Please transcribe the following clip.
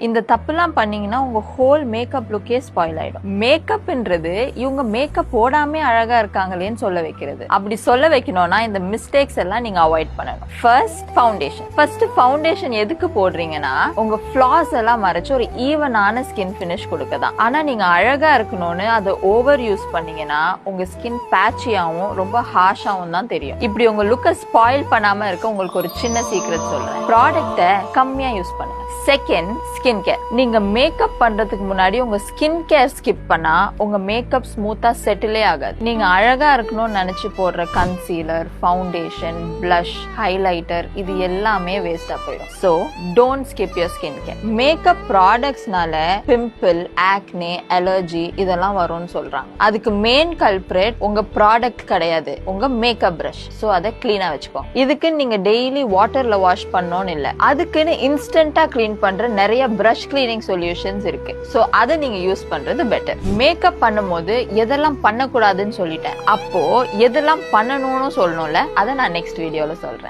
இந்த தப்புலாம் பண்ணீங்கன்னா உங்க ஹோல் மேக்கப் லுக்கே ஸ்பாயில் ஆயிடும். மேக்கப்ன்றது இவங்க மேக்கப் போடாம அழகா இருக்காங்களேன்னு சொல்ல வைக்கிறது. அப்படி சொல்ல வைக்கணும்னா இந்த மிஸ்டேக்ஸ் எல்லாம் நீங்க அவாய்ட் பண்ணணும். ஃபர்ஸ்ட் ஃபவுண்டேஷன் எதுக்கு போடுறீங்கன்னா உங்க ஃபிளாஸ் எல்லாம் மறைச்சு ஒரு ஈவனான ஸ்கின் ஃபினிஷ் கொடுக்கதான். ஆனா நீங்க அழகா இருக்கணும்னு அதை ஓவர் யூஸ் பண்ணீங்கன்னா உங்க ஸ்கின் பேச்சியாவும் ரொம்ப ஹார்ஷாவும் தான் தெரியும். இப்படி உங்க லுக்கை ஸ்பாயில் பண்ணாம இருக்க உங்களுக்கு ஒரு சின்ன சீக்ரெட் சொல்றேன். ப்ராடக்ட்டை கம்மியா யூஸ் பண்ணுங்க. Second, skin care. நீங்க மேக்கப் பண்றதுக்கு முன்னாடி உங்க ஸ்கின் கேர் ஸ்கிப் பண்ணா உங்க மேக்கப் ஸ்மூத்தா செட்டிலே ஆகாது. நீங்க அழகா இருக்கணும்னு நினைச்சு போடுற கன்சீலர், ஃபவுண்டேஷன், பிளஷ், ஹைலைட்டர் இது எல்லாமே வேஸ்டா போயிடும். So don't skip your skin care. Makeup ப்ராடக்ட்ஸ்னால பிம்பிள், ஆக்னே, அலர்ஜி இதெல்லாம் வரும்னு சொல்றாங்க. அதுக்கு மெயின் கல்பிரேட் உங்க ப்ராடக்ட் கிடையாது, உங்க மேக்கப் பிரஷ். சோ அதை கிளீனா வச்சுக்கோங்க. இதுக்கு நீங்க டெய்லி வாட்டர்ல வாஷ் பண்ணணும்னு இல்ல, அதுக்குன்னு இன்ஸ்டன்டா கிளீன் பண்ற நிறைய பிரஷ் கிளீனிங் சொல்யூஷன்ஸ் இருக்கு. சோ அதை நீங்க யூஸ் பண்றது பெட்டர். மேக்கப் பண்ணும்போது எதெல்லாம் பண்ணக்கூடாதுன்னு சொல்லிட்டேன், அப்போ எதெல்லாம் பண்ணணும்னு சொல்லணும்ல, அதை நான் நெக்ஸ்ட் வீடியோல சொல்றேன்.